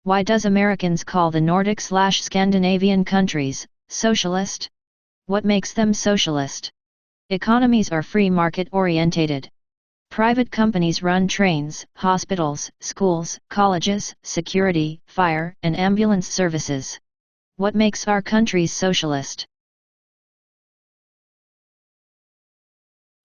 Why does Americans call the Nordic/Scandinavian countries socialist? What makes them socialist? Economies are free market orientated. Private companies run trains, hospitals, schools, colleges, security, fire, and ambulance services. What makes our countries socialist?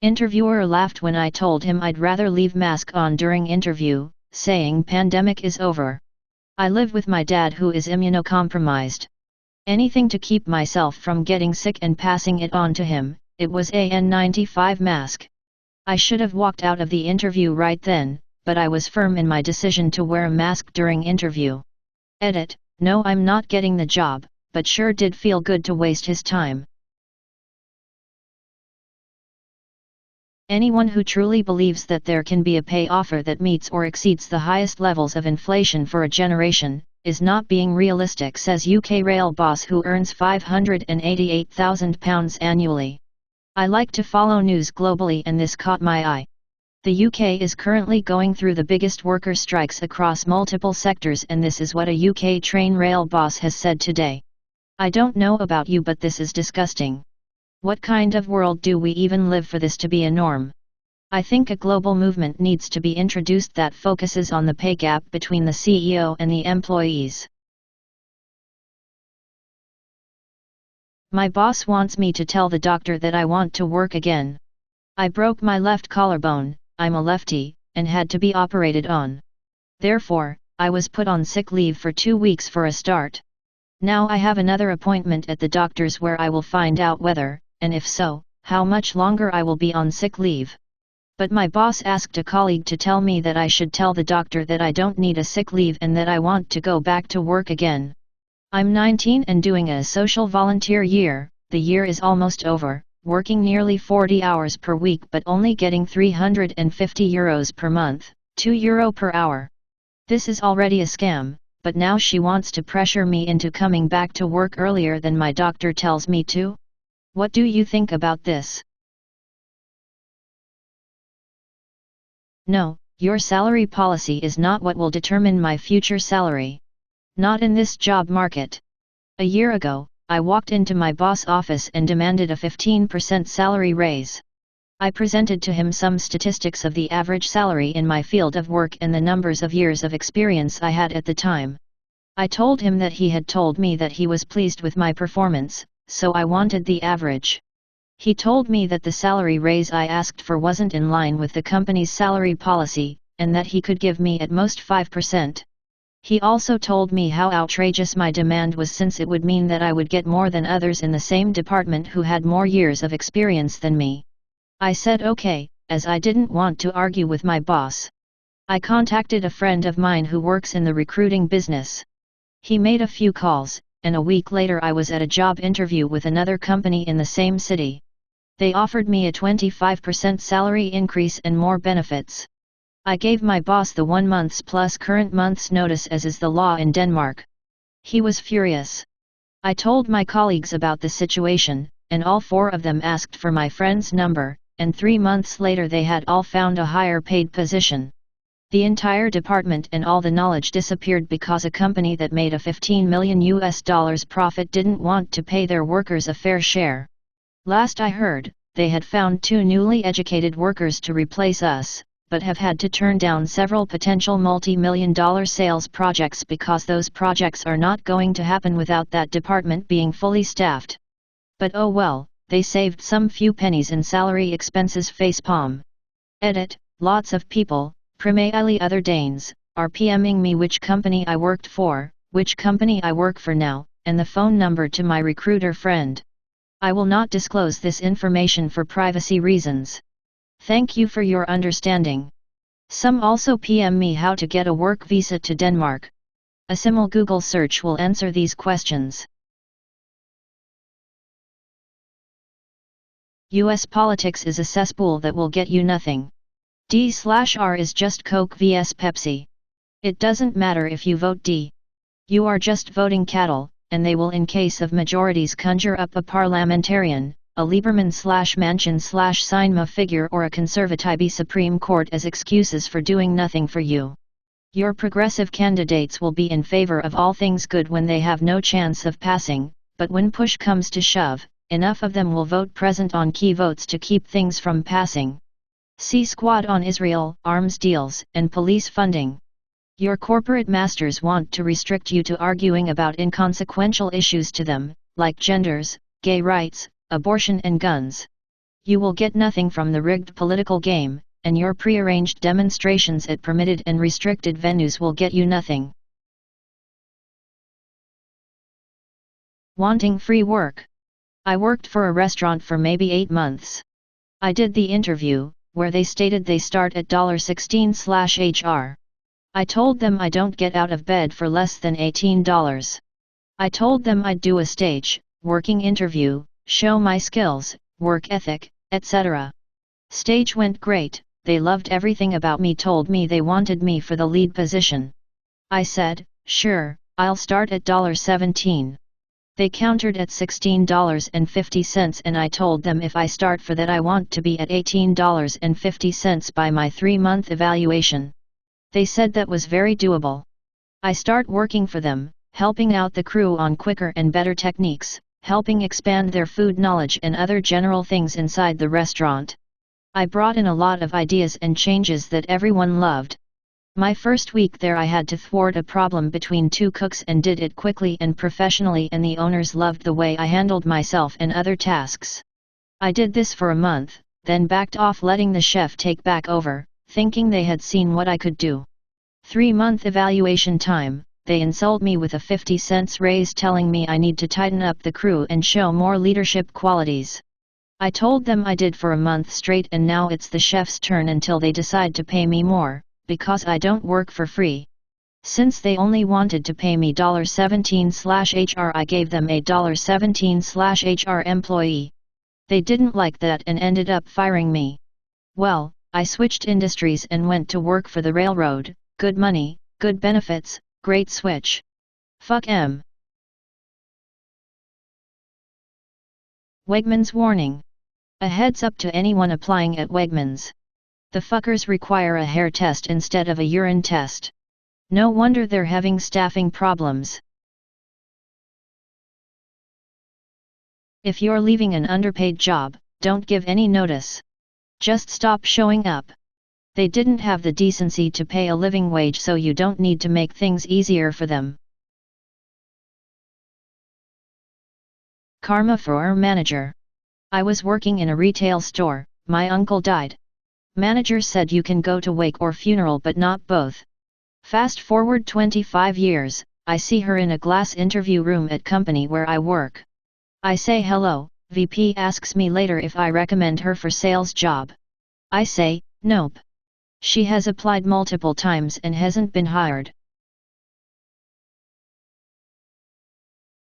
Interviewer laughed when I told him I'd rather leave mask on during interview, saying pandemic is over. I live with my dad who is immunocompromised. Anything to keep myself from getting sick and passing it on to him. It was a N95 mask. I should have walked out of the interview right then, but I was firm in my decision to wear a mask during interview. Edit: no, I'm not getting the job, but sure did feel good to waste his time. Anyone who truly believes that there can be a pay offer that meets or exceeds the highest levels of inflation for a generation, is not being realistic, says UK rail boss who earns £588,000 annually. I like to follow news globally and this caught my eye. The UK is currently going through the biggest worker strikes across multiple sectors, and this is what a UK train rail boss has said today. I don't know about you, but this is disgusting. What kind of world do we even live for this to be a norm? I think a global movement needs to be introduced that focuses on the pay gap between the CEO and the employees. My boss wants me to tell the doctor that I want to work again. I broke my left collarbone, I'm a lefty, and had to be operated on. Therefore, I was put on sick leave for 2 weeks for a start. Now I have another appointment at the doctor's where I will find out whether, and if so, how much longer I will be on sick leave. But my boss asked a colleague to tell me that I should tell the doctor that I don't need a sick leave and that I want to go back to work again. I'm 19 and doing a social volunteer year. The year is almost over, working nearly 40 hours per week but only getting €350 per month, €2 per hour. This is already a scam, but now she wants to pressure me into coming back to work earlier than my doctor tells me to? What do you think about this? No, your salary policy is not what will determine my future salary. Not in this job market. A year ago, I walked into my boss' office and demanded a 15% salary raise. I presented to him some statistics of the average salary in my field of work and the numbers of years of experience I had at the time. I told him that he had told me that he was pleased with my performance, so I wanted the average. He told me that the salary raise I asked for wasn't in line with the company's salary policy, and that he could give me at most 5%. He also told me how outrageous my demand was since it would mean that I would get more than others in the same department who had more years of experience than me. I said okay, as I didn't want to argue with my boss. I contacted a friend of mine who works in the recruiting business. He made a few calls, and a week later I was at a job interview with another company in the same city. They offered me a 25% salary increase and more benefits. I gave my boss the 1 month's plus current month's notice as is the law in Denmark. He was furious. I told my colleagues about the situation, and all 4 of them asked for my friend's number, and 3 months later they had all found a higher paid position. The entire department and all the knowledge disappeared because a company that made a $15 million profit didn't want to pay their workers a fair share. Last I heard, they had found 2 newly educated workers to replace us, but have had to turn down several potential multi-million-dollar sales projects because those projects are not going to happen without that department being fully staffed. But oh well, they saved some few pennies in salary expenses. Facepalm. Edit: lots of people, primarily other Danes, are PMing me which company I worked for, which company I work for now, and the phone number to my recruiter friend. I will not disclose this information for privacy reasons. Thank you for your understanding. Some also PM me how to get a work visa to Denmark. A simple Google search will answer these questions. US politics is a cesspool that will get you nothing. D/R is just Coke vs Pepsi. It doesn't matter if you vote D. You are just voting cattle, and they will in case of majorities conjure up a parliamentarian, a Lieberman/Manchin/Sinema figure or a Conservative Supreme Court as excuses for doing nothing for you. Your progressive candidates will be in favor of all things good when they have no chance of passing, but when push comes to shove, enough of them will vote present on key votes to keep things from passing. See Squad on Israel, arms deals, and police funding. Your corporate masters want to restrict you to arguing about inconsequential issues to them, like genders, gay rights, abortion and guns. You will get nothing from the rigged political game, and your prearranged demonstrations at permitted and restricted venues will get you nothing. Wanting free work. I worked for a restaurant for maybe 8 months. I did the interview, where they stated they start at $16/HR. I told them I don't get out of bed for less than $18. I told them I'd do a stage, working interview, show my skills, work ethic, etc. Stage went great, they loved everything about me, told me they wanted me for the lead position. I said, sure, I'll start at $17. They countered at $16.50 and I told them if I start for that I want to be at $18.50 by my 3-month evaluation. They said that was very doable. I start working for them, helping out the crew on quicker and better techniques, helping expand their food knowledge and other general things inside the restaurant. I brought in a lot of ideas and changes that everyone loved. My first week there I had to thwart a problem between 2 cooks and did it quickly and professionally, and the owners loved the way I handled myself and other tasks. I did this for a month, then backed off, letting the chef take back over, thinking they had seen what I could do. 3-month evaluation time, they insult me with a 50-cent raise, telling me I need to tighten up the crew and show more leadership qualities. I told them I did for a month straight and now it's the chef's turn until they decide to pay me more, because I don't work for free. Since they only wanted to pay me $17/HR, I gave them a $17/HR employee. They didn't like that and ended up firing me. Well, I switched industries and went to work for the railroad. Good money, good benefits, great switch. Fuck 'em. Wegmans warning. A heads up to anyone applying at Wegmans. The fuckers require a hair test instead of a urine test. No wonder they're having staffing problems. If you're leaving an underpaid job, don't give any notice. Just stop showing up. They didn't have the decency to pay a living wage, so you don't need to make things easier for them. Karma for our manager. I was working in a retail store, my uncle died. Manager said you can go to wake or funeral but not both. Fast forward 25 years, I see her in a glass interview room at company where I work. I say hello, VP asks me later if I recommend her for sales job. I say, nope. She has applied multiple times and hasn't been hired.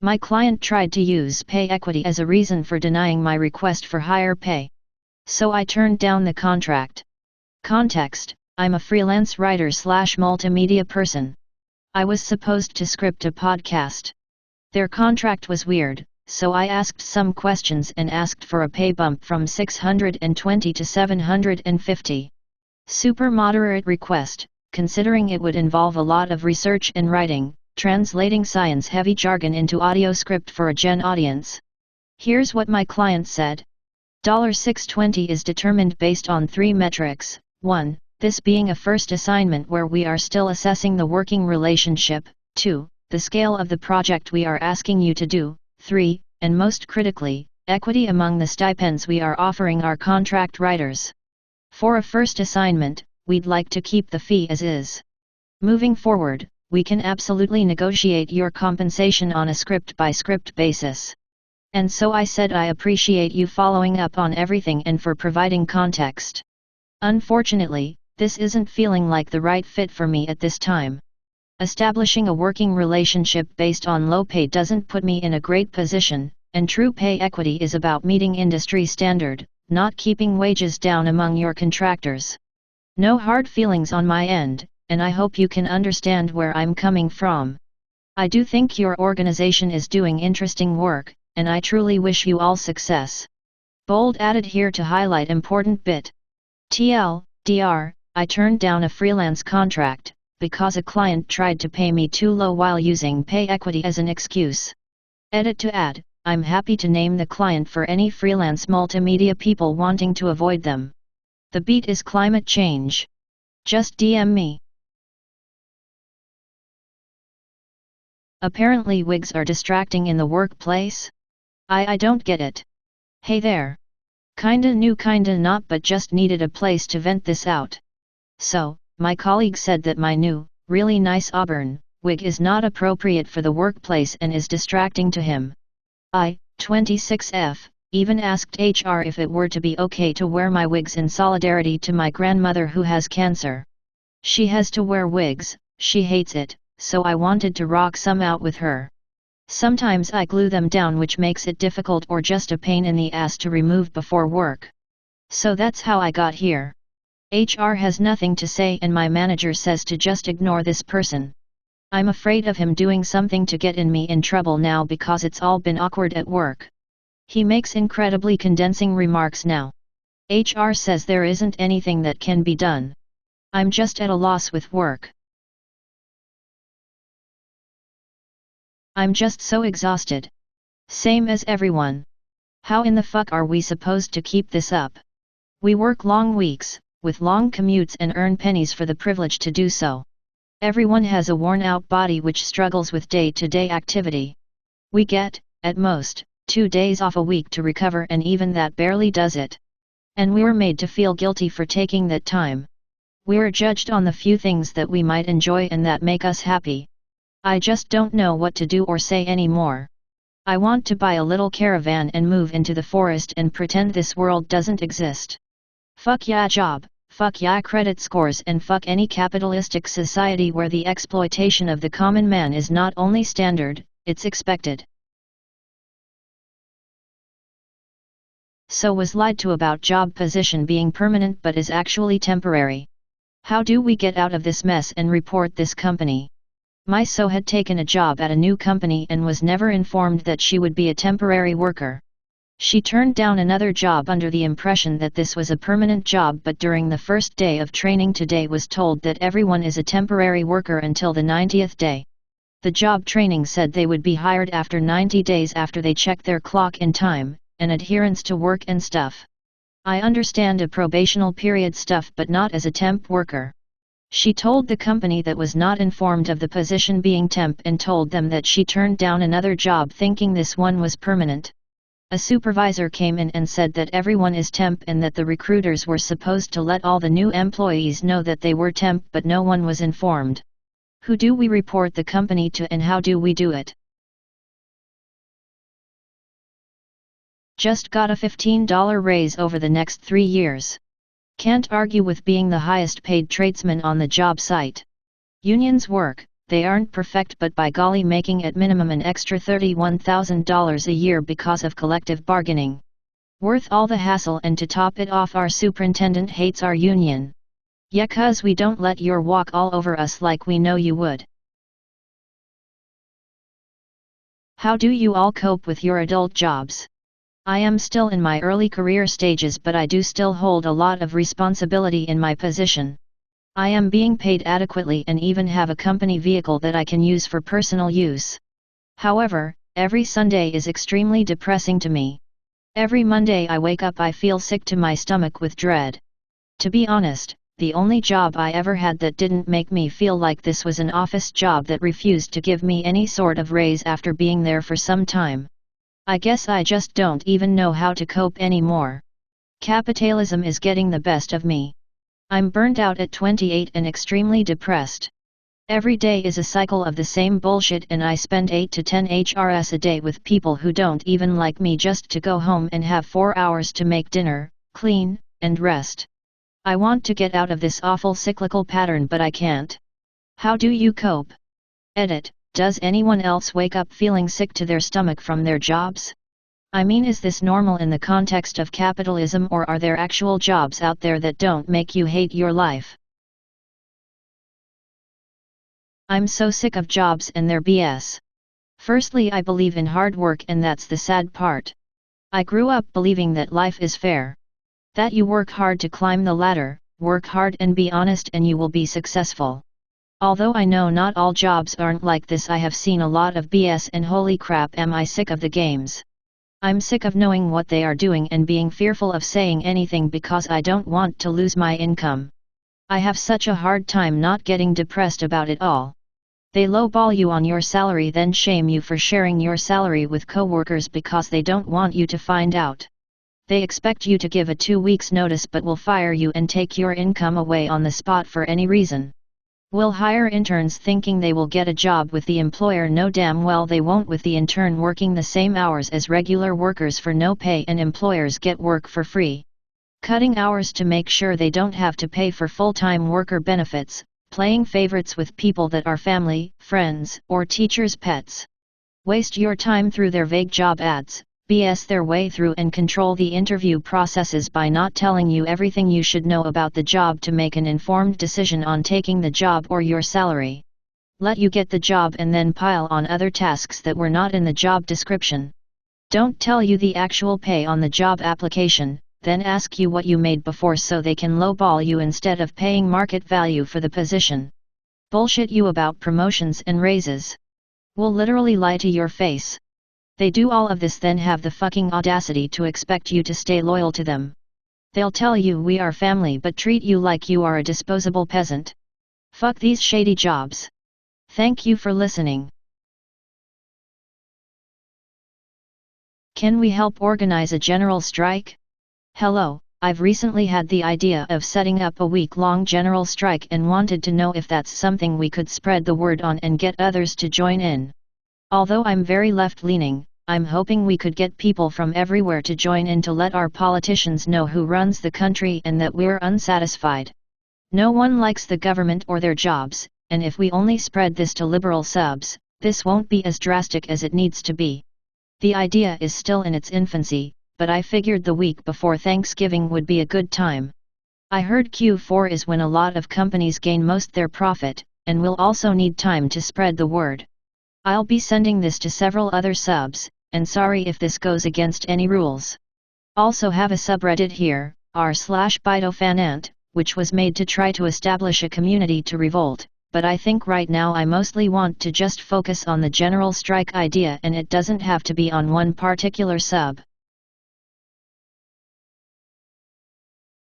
My client tried to use pay equity as a reason for denying my request for higher pay. So I turned down the contract. Context: I'm a freelance writer/multimedia person. I was supposed to script a podcast. Their contract was weird, so I asked some questions and asked for a pay bump from $620 to $750. Super moderate request, considering it would involve a lot of research and writing, translating science-heavy jargon into audio script for a gen audience. Here's what my client said. $620 is determined based on 3 metrics. 1. This being a first assignment where we are still assessing the working relationship. 2. The scale of the project we are asking you to do. 3. And most critically, equity among the stipends we are offering our contract writers. For a first assignment, we'd like to keep the fee as is. Moving forward, we can absolutely negotiate your compensation on a script-by-script basis. And so I said I appreciate you following up on everything and for providing context. Unfortunately, this isn't feeling like the right fit for me at this time. Establishing a working relationship based on low pay doesn't put me in a great position, and true pay equity is about meeting industry standard, not keeping wages down among your contractors. No hard feelings on my end, and I hope you can understand where I'm coming from. I do think your organization is doing interesting work, and I truly wish you all success. Bold added here to highlight important bit. TL, DR, I turned down a freelance contract, because a client tried to pay me too low while using pay equity as an excuse. Edit to add, I'm happy to name the client for any freelance multimedia people wanting to avoid them. The beat is climate change. Just DM me. Apparently wigs are distracting in the workplace? I don't get it. Hey there. Kinda new kinda not, but just needed a place to vent this out. So, my colleague said that my new, really nice auburn, wig is not appropriate for the workplace and is distracting to him. I, 26F, even asked HR if it were to be okay to wear my wigs in solidarity to my grandmother who has cancer. She has to wear wigs, she hates it, so I wanted to rock some out with her. Sometimes I glue them down, which makes it difficult or just a pain in the ass to remove before work. So that's how I got here. HR has nothing to say and my manager says to just ignore this person. I'm afraid of him doing something to get me in trouble now because it's all been awkward at work. He makes incredibly condensing remarks now. HR says there isn't anything that can be done. I'm just at a loss with work. I'm just so exhausted. Same as everyone. How in the fuck are we supposed to keep this up? We work long weeks, with long commutes and earn pennies for the privilege to do so. Everyone has a worn-out body which struggles with day-to-day activity. We get, at most, 2 days off a week to recover, and even that barely does it. And we're made to feel guilty for taking that time. We're judged on the few things that we might enjoy and that make us happy. I just don't know what to do or say anymore. I want to buy a little caravan and move into the forest and pretend this world doesn't exist. Fuck yeah job, fuck yeah credit scores, and fuck any capitalistic society where the exploitation of the common man is not only standard, it's expected. So was lied to about job position being permanent but is actually temporary. How do we get out of this mess and report this company? My so had taken a job at a new company and was never informed that she would be a temporary worker. She turned down another job under the impression that this was a permanent job, but during the first day of training today was told that everyone is a temporary worker until the 90th day. The job training said they would be hired after 90 days after they check their clock in time, and adherence to work and stuff. I understand a probational period stuff, but not as a temp worker. She told the company that was not informed of the position being temp and told them that she turned down another job thinking this one was permanent. A supervisor came in and said that everyone is temp and that the recruiters were supposed to let all the new employees know that they were temp, but no one was informed. Who do we report the company to and how do we do it? Just got a $15 raise over the next 3 years. Can't argue with being the highest paid tradesman on the job site. Unions work, they aren't perfect, but by golly making at minimum an extra $31,000 a year because of collective bargaining. Worth all the hassle, and to top it off our superintendent hates our union. Yeah, 'cause we don't let you walk all over us like we know you would. How do you all cope with your adult jobs? I am still in my early career stages, but I do still hold a lot of responsibility in my position. I am being paid adequately and even have a company vehicle that I can use for personal use. However, every Sunday is extremely depressing to me. Every Monday I wake up I feel sick to my stomach with dread. To be honest, the only job I ever had that didn't make me feel like this was an office job that refused to give me any sort of raise after being there for some time. I guess I just don't even know how to cope anymore. Capitalism is getting the best of me. I'm burned out at 28 and extremely depressed. Every day is a cycle of the same bullshit, and I spend 8 to 10 HRS a day with people who don't even like me just to go home and have 4 hours to make dinner, clean, and rest. I want to get out of this awful cyclical pattern, but I can't. How do you cope? Edit. Does anyone else wake up feeling sick to their stomach from their jobs? I mean, is this normal in the context of capitalism, or are there actual jobs out there that don't make you hate your life? I'm so sick of jobs and their BS. Firstly, I believe in hard work, and that's the sad part. I grew up believing that life is fair. That you work hard to climb the ladder, work hard and be honest, and you will be successful. Although I know not all jobs aren't like this, I have seen a lot of BS and holy crap, am I sick of the games. I'm sick of knowing what they are doing and being fearful of saying anything because I don't want to lose my income. I have such a hard time not getting depressed about it all. They lowball you on your salary, then shame you for sharing your salary with coworkers because they don't want you to find out. They expect you to give a 2 weeks notice but will fire you and take your income away on the spot for any reason. Will hire interns thinking they will get a job with the employer, no damn well they won't, with the intern working the same hours as regular workers for no pay and employers get work for free. Cutting hours to make sure they don't have to pay for full-time worker benefits, playing favorites with people that are family, friends, or teachers' pets. Waste your time through their vague job ads, BS their way through and control the interview processes by not telling you everything you should know about the job to make an informed decision on taking the job or your salary. Let you get the job and then pile on other tasks that were not in the job description. Don't tell you the actual pay on the job application, then ask you what you made before so they can lowball you instead of paying market value for the position. Bullshit you about promotions and raises. Will literally lie to your face. They do all of this then have the fucking audacity to expect you to stay loyal to them. They'll tell you we are family but treat you like you are a disposable peasant. Fuck these shady jobs. Thank you for listening. Can we help organize a general strike? Hello, I've recently had the idea of setting up a week-long general strike and wanted to know if that's something we could spread the word on and get others to join in. Although I'm very left-leaning, I'm hoping we could get people from everywhere to join in to let our politicians know who runs the country and that we're unsatisfied. No one likes the government or their jobs, and if we only spread this to liberal subs, this won't be as drastic as it needs to be. The idea is still in its infancy, but I figured the week before Thanksgiving would be a good time. I heard Q4 is when a lot of companies gain most their profit, and will also need time to spread the word. I'll be sending this to several other subs, and sorry if this goes against any rules. Also have a subreddit here, r/BitoFanant, which was made to try to establish a community to revolt, but I think right now I mostly want to just focus on the general strike idea and it doesn't have to be on one particular sub.